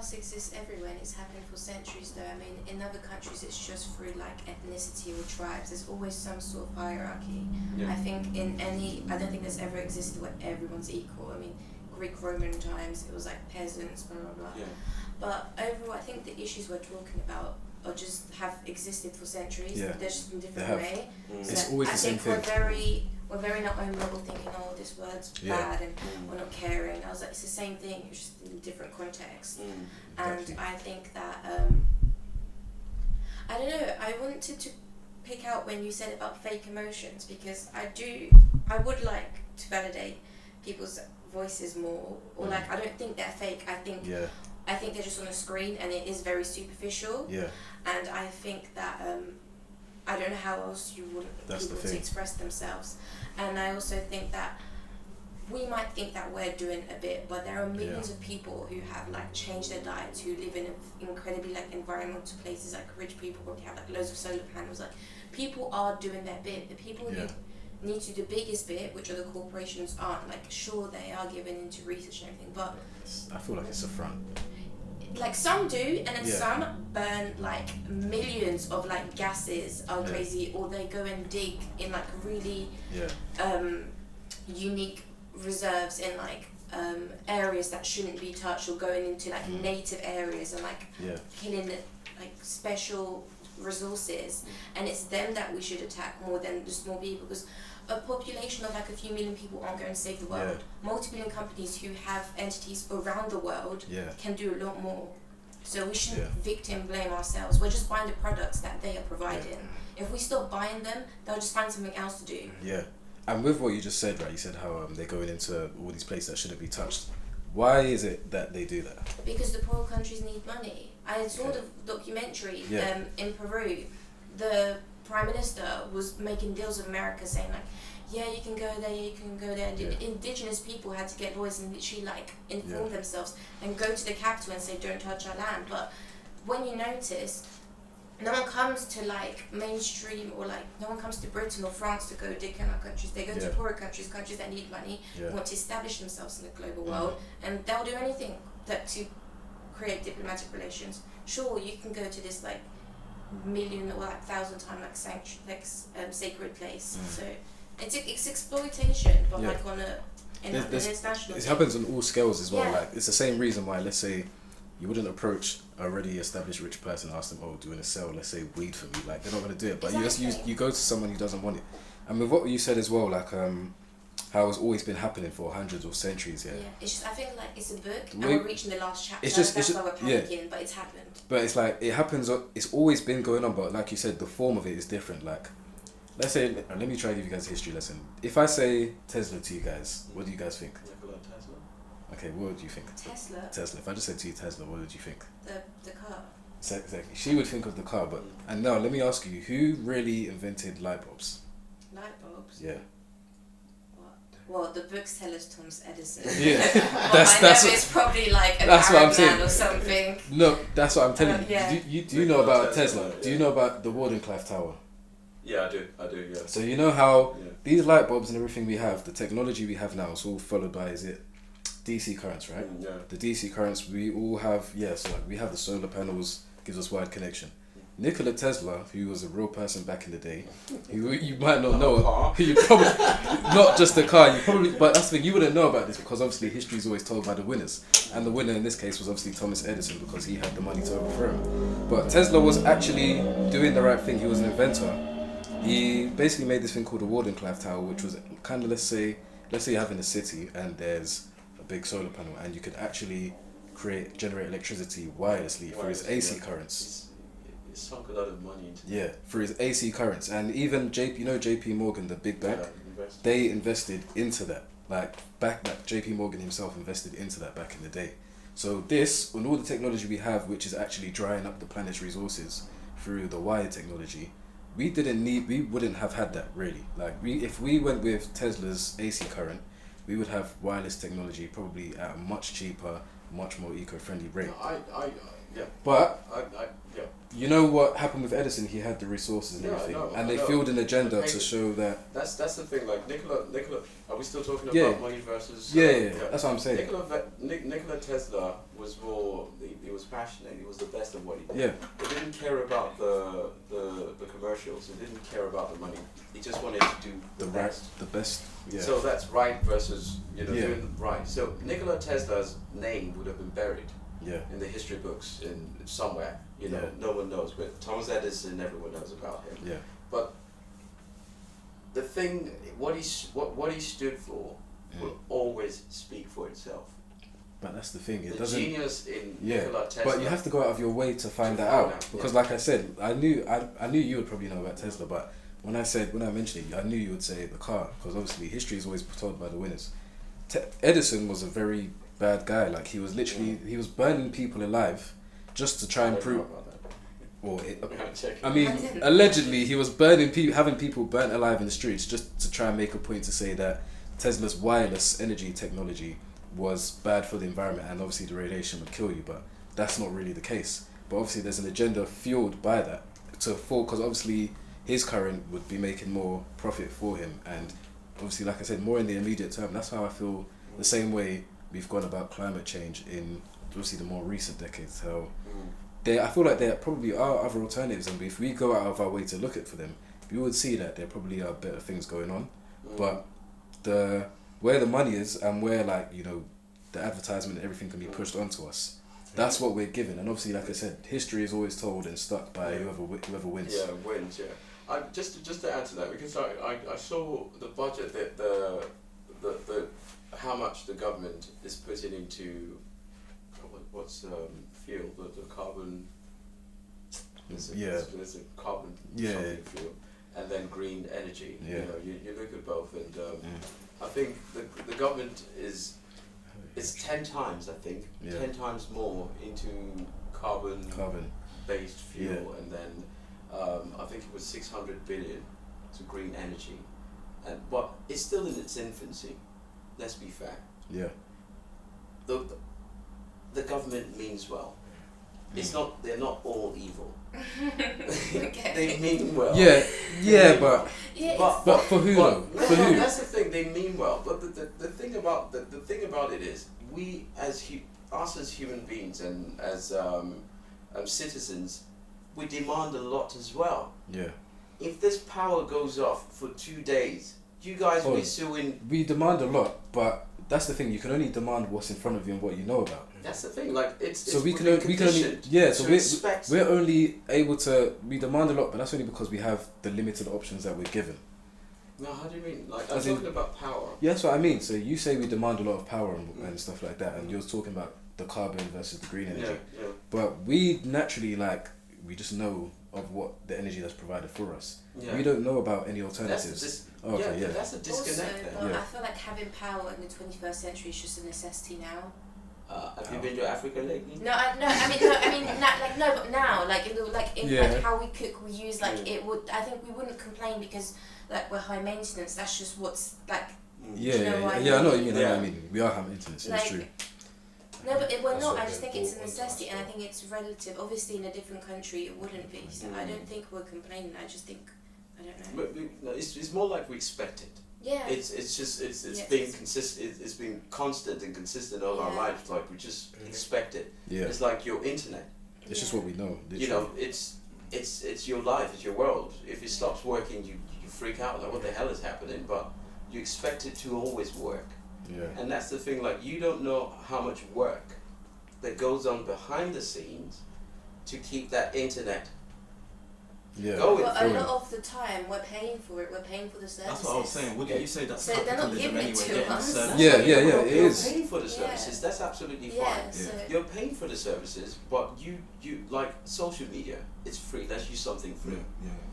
class exists everywhere and it's happening for centuries though. I mean, in other countries it's just through like ethnicity or tribes. There's always some sort of hierarchy. I think I don't think there's ever existed where everyone's equal. I mean, Greek Roman times it was like peasants, blah blah blah. But overall I think the issues we're talking about or just have existed for centuries. They're just in a different way. It's always the same thing. We're very not own level thinking, oh, this word's bad and we're not caring. I was like, it's the same thing, it's just in a different context. And I think that, I don't know, I wanted to pick out when you said about fake emotions, because I would like to validate people's voices more, or like, I don't think they're fake, I think they're just on a screen and it is very superficial. And I think that, I don't know how else you would people to express themselves. And I also think that we might think that we're doing a bit, but there are millions of people who have like changed their diets, who live in incredibly like environmental places, like rich people probably have like loads of solar panels. Like people are doing their bit. The people who need to do the biggest bit, which are the corporations, aren't. Like sure they are giving into research and everything, but I feel like it's a front. Like some do, and then some burn like millions of like gases are crazy, or they go and dig in like really unique reserves in like areas that shouldn't be touched, or going into like native areas and like killing like special resources. And it's them that we should attack more than the small people, because a population of like a few million people aren't going to save the world. Multi-billion companies who have entities around the world can do a lot more. So we shouldn't victim blame ourselves. We're just buying the products that they are providing. If we stop buying them, they'll just find something else to do. And with what you just said, right, you said how they're going into all these places that shouldn't be touched. Why is it that they do that? Because the poor countries need money. I saw the documentary in Peru. The Prime Minister was making deals with America, saying like, yeah, you can go there, you can go there. And indigenous people had to get lawyers and literally like inform themselves and go to the capital and say, don't touch our land. But when you notice, no one comes to like mainstream, or like no one comes to Britain or France to go dig in our countries. They go to poorer countries that need money, want to establish themselves in the global world, and they'll do anything to create diplomatic relations. Sure, you can go to this like million or like 1,000 time like sacred place. So it's exploitation, but like on an international. It happens on all scales as well. Like it's the same reason why, let's say, you wouldn't approach a already established rich person and ask them, oh, do you want to sell, let's say, weed for me? Like they're not going to do it. But you go to someone who doesn't want it. And with what you said as well, like how it's always been happening for hundreds of centuries. It's just, I feel like it's a book and we're reaching the last chapter. That's why we're panicking, but it's happened. But it's like it happens. It's always been going on, but like you said, the form of it is different. Like, let's say, let me try to give you guys a history lesson. If I say Tesla to you guys, what do you guys think? Nikola Tesla. Okay, what would you think? Tesla. If I just said to you Tesla, what would you think? The car. Exactly. She would think of the car, but and now let me ask you, who really invented light bulbs? Light bulbs. Yeah. Well, the books tell us Thomas Edison. Yeah, that's it's probably like an Arab man or something. No, that's what I'm telling you. Do you know about Tesla? Do you know about the Wardenclyffe Tower? Yeah, I do, yeah. So you know how these light bulbs and everything we have, the technology we have now, it's all followed by, is it DC currents, right? Yeah. The DC currents, we all have, so like we have the solar panels, gives us wide connection. Nikola Tesla, who was a real person back in the day, who you might not know, you probably not just a car, but that's the thing, you wouldn't know about this because obviously history is always told by the winners, and the winner in this case was obviously Thomas Edison because he had the money to overthrow him. But Tesla was actually doing the right thing. He was an inventor. He basically made this thing called the Wardenclyffe Tower, which was kind of, let's say you have in a city and there's a big solar panel, and you could actually generate electricity wirelessly through its AC currents. It sunk a lot of money into through its AC currents, and even JP Morgan, the big bank, they invested into that. Like JP Morgan himself invested into that back in the day. So this, on all the technology we have, which is actually drying up the planet's resources through the wire technology, we wouldn't have had that really. Like if we went with Tesla's AC current, we would have wireless technology probably at a much cheaper, much more eco-friendly rate. Yeah. But yeah. you know what happened with Edison? He had the resources and everything, and they fueled an agenda to show that. That's the thing. Like Nikola. Are we still talking Yeah. about money versus? Yeah, that's what I'm saying. Nikola Tesla was more. He was passionate. He was the best at what he did. Yeah. He didn't care about the commercials. He didn't care about the money. He just wanted to do the best. The best. Yeah. So that's right versus doing right. So Nikola Tesla's name would have been buried. Yeah. In the history books in somewhere, no one knows, but Thomas Edison, everyone knows about him. Yeah. But the thing, what he stood for, will always speak for itself. But that's the thing. It the doesn't. Genius in Nikola Tesla. But you have to go out of your way to find that out because, like I said, I knew you would probably know about Tesla, but when I mentioned it, I knew you would say the car because obviously history is always told by the winners. Edison was a very bad guy. Like he was literally he was burning people alive just to try and prove. I mean, allegedly he was burning people, having people burnt alive in the streets just to try and make a point to say that Tesla's wireless energy technology was bad for the environment and obviously the radiation would kill you. But that's not really the case. But obviously there's an agenda fueled by that because obviously his current would be making more profit for him, and obviously, like I said, more in the immediate term. That's how I feel. The same way we've gone about climate change in obviously the more recent decades. How I feel like there probably are other alternatives, and if we go out of our way to look for them, we would see that there probably are better things going on. But where the money is and where the advertisement and everything can be pushed onto us, that's what we're given. And obviously, like I said, history is always told and stuck by whoever wins. Yeah, wins. Yeah. Just to add to that, because I saw the budget that the how much the government is putting into what's fuel, the carbon. It's a carbon fuel, and then green energy. Yeah. You look at both, and I think the government it's 10 times, I think, 10 times more into carbon based fuel, and then I think it was 600 billion to green energy, but it's still in its infancy. Let's be fair. Yeah. The government means well. It's not. They're not all evil. Okay. They mean well. But for who though? For who? That's the thing. They mean well. But the thing about the thing about it is we as us as human beings and as citizens, we demand a lot as well. Yeah. If this power goes off for 2 days, you guys will be suing. We demand a lot, but that's the thing. You can only demand what's in front of you and what you know about. That's the thing. Like we can only we're only able to. We demand a lot, but that's only because we have the limited options that we're given. No, how do you mean? Like I'm talking about power. Yeah, that's what I mean. So you say we demand a lot of power and stuff like that, and you're talking about the carbon versus the green energy. Yeah. But we naturally we just know of what the energy that's provided for us. Yeah. We don't know about any alternatives. That's a disconnect. Also, I feel like having power in the 21st century is just a necessity now. Have you been to Africa lately? But now, how we cook, we use it would. I think we wouldn't complain because we're high maintenance. That's just what's like. I know what you mean. I mean, we are high maintenance. It's true. No, but we're not. I just think it's a necessity, and I think it's relative. Obviously, in a different country, it wouldn't be. So I don't think we're complaining. I just think, I don't know. But it's more like we expect it. Yeah. It's being consistent. It's been constant and consistent all our lives. Like we just expect it. Yeah. It's like your internet. It's just what we know. Literally. You know, it's your life. It's your world. If it stops working, you freak out. Like what the hell is happening? But you expect it to always work. Yeah. And that's the thing, like you don't know how much work that goes on behind the scenes to keep that internet going. But a lot of the time we're paying for it, we're paying for the services. That's what I was saying. Wouldn't you say that's so they're not giving it to us. It is. You're paying for the services, that's absolutely fine. So you're paying for the services, but you like social media, it's free. Let's use something free.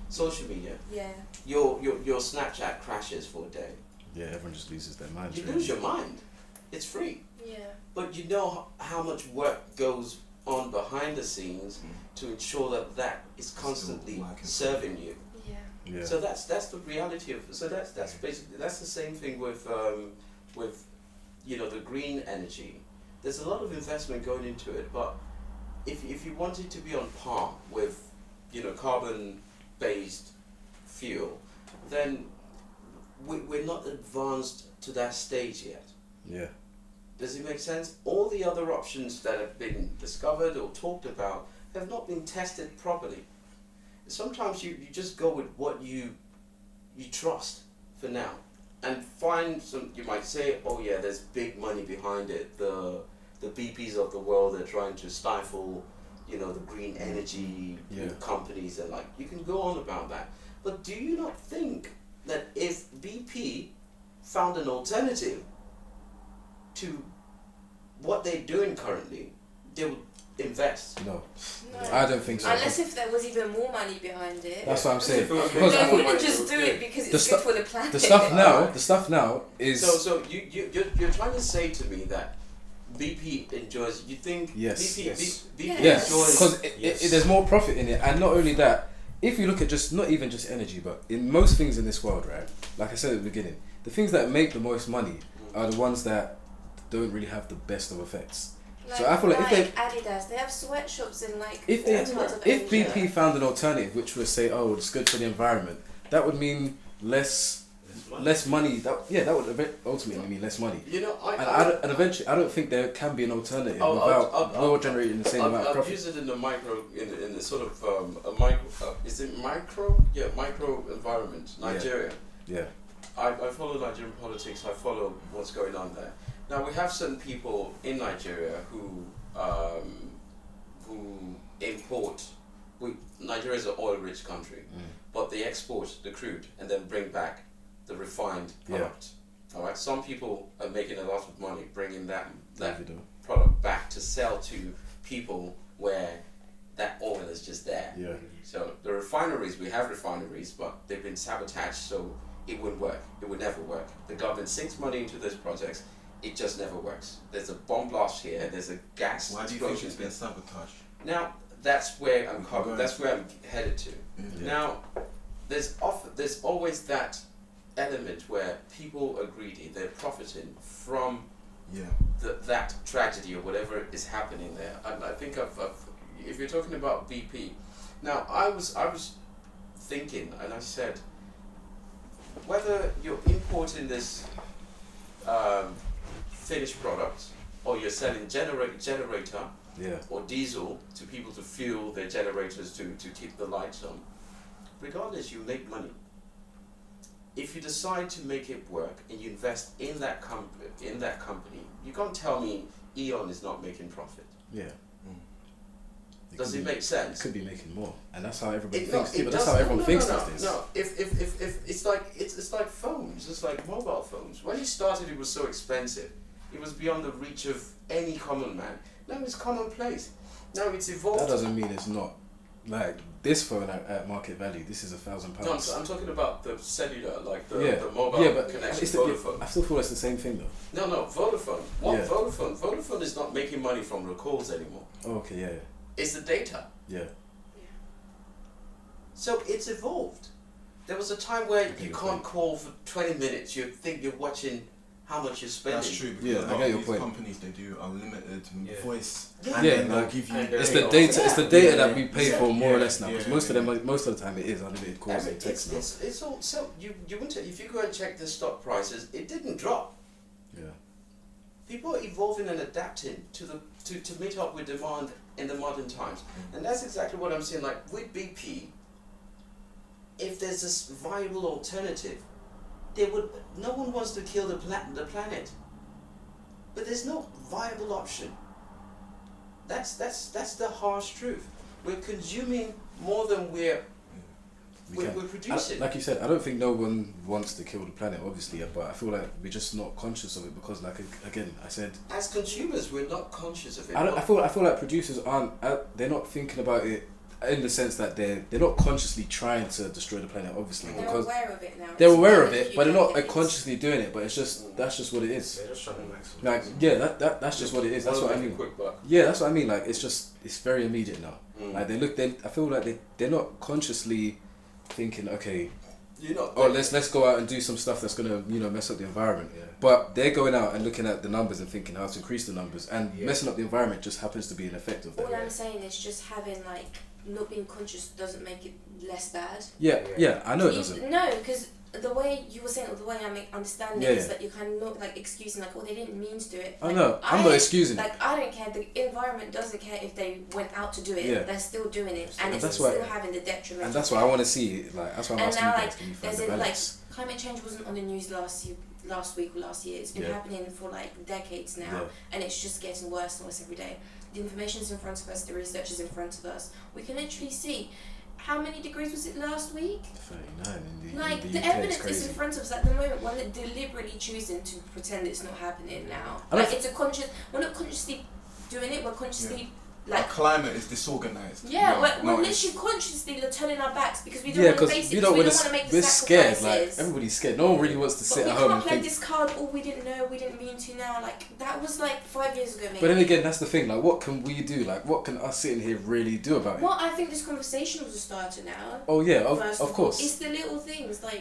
Social media. Yeah. Your Snapchat crashes for a day. Yeah, everyone just loses their mind. You lose your mind. It's free. Yeah. But you know how much work goes on behind the scenes to ensure that is constantly serving you. Yeah. So that's the reality of. So that's basically the same thing with the green energy. There's a lot of investment going into it, but if you wanted to be on par with, you know, carbon-based fuel, then we're not advanced to that stage yet. Yeah. Does it make sense? All the other options that have been discovered or talked about have not been tested properly. Sometimes you just go with what you trust for now, and find some. You might say, oh yeah, there's big money behind it. The BPs of the world are trying to stifle, you know, the green energy companies, and like, you can go on about that. But do you not think that if BP found an alternative to what they're doing currently, they would invest? No, I don't think so. Unless if there was even more money behind it. That's what I'm saying. They wouldn't just do it because it's good for the planet. The stuff now is. So you're trying to say to me that BP enjoys. You think BP enjoys? Because there's more profit in it, and not only that. If you look at not even just energy, but in most things in this world, right? Like I said at the beginning, the things that make the most money are the ones that don't really have the best of effects. Like, so I feel like if Adidas, they have sweatshops in like if BP found an alternative which would say, oh, it's good for the environment, that would mean less money. That would ultimately mean less money. You know, and eventually, I don't think there can be an alternative without oil generating the same amount of profit. I'll use it in the micro, in the sort of a micro. Is it micro? Yeah, micro environment. Nigeria. Yeah. I follow Nigerian politics. I follow what's going on there. Now we have certain people in Nigeria who import. Nigeria is an oil-rich country, but they export the crude and then bring back the refined product. All right. Some people are making a lot of money bringing that product back to sell to people where that oil is just there. Yeah. So the refineries, we have refineries, but they've been sabotaged, so it wouldn't work. It would never work. The government sinks money into those projects. It just never works. There's a bomb blast here. There's a gas. Why do you think it's been sabotaged? Now that's where I'm coming. That's where I'm headed to. Yeah. Now, there's always that element where people are greedy. They're profiting from that tragedy or whatever is happening there. And I think if you're talking about BP, now I was thinking, and I said, whether you're importing this finished product or you're selling generator or diesel to people to fuel their generators to keep the lights on, regardless, you make money. If you decide to make it work and you invest in that company, you can't tell me Eon is not making profit. Yeah. Does it make sense? It could be making more, and that's how everybody thinks. But that's how everyone thinks these days. No, if it's like phones, it's like mobile phones. When it started, it was so expensive. It was beyond the reach of any common man. Now it's commonplace. Now it's evolved. That doesn't mean it's not. Like this phone at market value, this is £1,000. No, I'm talking about the cellular, like the mobile connection. Vodafone. I still feel it's the same thing though. No, Vodafone. Vodafone? Vodafone is not making money from the calls anymore. Oh, okay, yeah. It's the data. Yeah. So it's evolved. There was a time where you can't call for 20 minutes. You think you're watching how much you're spending. That's true. Because I get your point. Companies, they do unlimited voice. Yeah. And they'll give you. It's the data. It's the data that we pay for more or less now. Because most of the time it is unlimited calls and text. It's all so you wouldn't. If you go and check the stock prices, it didn't drop. Yeah. People are evolving and adapting to meet up with demand in the modern times, and that's exactly what I'm saying. Like with BP, if there's this viable alternative, no one wants to kill the planet, but there's no viable option. That's the harsh truth. We're consuming more than we're producing. Like you said, I don't think no one wants to kill the planet, obviously, but I feel like we're just not conscious of it because, like again, I said, as consumers, we're not conscious of it. I feel like producers aren't. They're not thinking about it in the sense that they're not consciously trying to destroy the planet, obviously, because they're aware of it now. They're aware of it, but they're not consciously doing it. But it's just that's just what it is. They're just trying to maximize. That's just what it is. That's what I mean. Yeah, that's what I mean. Like it's very immediate now. Like I feel like they're not consciously thinking, okay, let's go out and do some stuff that's gonna mess up the environment. Yeah. But they're going out and looking at the numbers and thinking how to increase the numbers, and messing up the environment just happens to be an effect of that. All I'm saying is just having not being conscious doesn't make it less bad. Yeah, I know it doesn't. No, because the way you were saying, or the way I'm understanding it is that you're kind of not excusing they didn't mean to do it. I know. I'm not excusing it. I don't care. The environment doesn't care if they went out to do it. Yeah. They're still doing it, and it's still having the detriment. And that's what I want to see. That's why I'm asking you guys. Can you find the balance? Climate change wasn't on the news last week or last year. It's been happening for decades now, and it's just getting worse and worse every day. The information's in front of us. The research is in front of us. We can literally see. How many degrees was it last week? 39 in the the UK evidence is in front of us at the moment. We're deliberately choosing to pretend it's not happening now. We're not consciously doing it. We're consciously our climate is disorganized. Yeah, we're literally consciously turning our backs because we don't want to face it. We don't want to make the sacrifices. Scared. Everybody's scared. No one really wants to sit at home and think. We can't play this card. Oh, we didn't know. We didn't mean to. Now, that was 5 years ago, maybe. But then again, that's the thing. What can we do? What can us sitting here really do about it? Well, I think this conversation was a starter now. Oh yeah, of course. It's the little things stop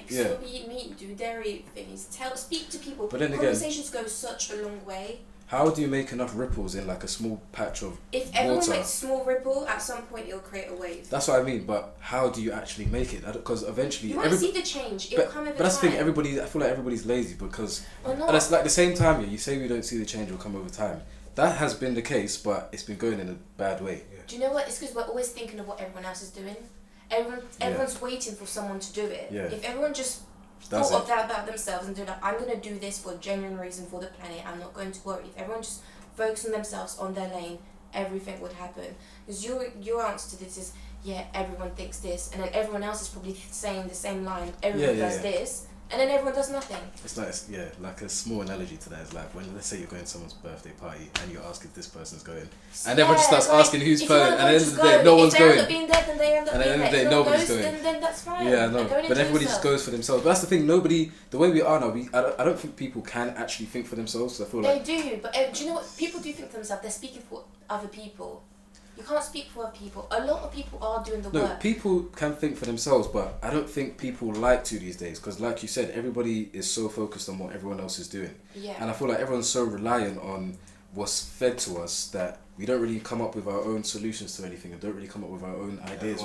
eating meat, do dairy things. Speak to people. But then conversations go such a long way. How do you make enough ripples in a small patch of If everyone makes a small ripple, at some point it'll create a wave. That's what I mean, but how do you actually make it? Because eventually... You want to see the change, it'll come over time. But that's the thing, I feel like everybody's lazy because... And it's the same time, you say we don't see the change will come over time. That has been the case, but it's been going in a bad way. Yeah. Do you know what? It's because we're always thinking of what everyone else is doing. Everyone's waiting for someone to do it. Yeah. If everyone just... thought of that about themselves and do that. I'm going to do this for a genuine reason for the planet. I'm not going to worry. If everyone just focused on themselves, on their lane, everything would happen. Because your answer to this is, everyone thinks this, and then everyone else is probably saying the same line. Everyone does this, and then everyone does nothing. It's like a small analogy to that is when let's say you're going to someone's birthday party and you ask if this person's going, and everyone just starts asking who's going, and at the end of the day, no one's going. And at the end of the day, nobody's going. Then that's fine. Yeah, I know. But everybody just goes for themselves. But that's the thing. The way we are now, I don't think people can actually think for themselves. I feel they do, but do you know what? People do think for themselves. They're speaking for other people. You can't speak for other people. A lot of people are doing the work. No, people can think for themselves, but I don't think people like to these days because, like you said, everybody is so focused on what everyone else is doing. Yeah. And I feel like everyone's so reliant on what's fed to us that we don't really come up with our own solutions to anything and don't really come up with our own ideas.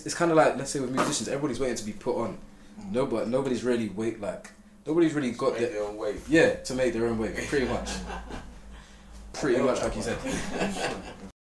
It's kind of like, let's say with musicians, everybody's waiting to be put on. Nobody's really nobody's really got their own wave. Yeah, to make their own wave, pretty much. Pretty much like you said.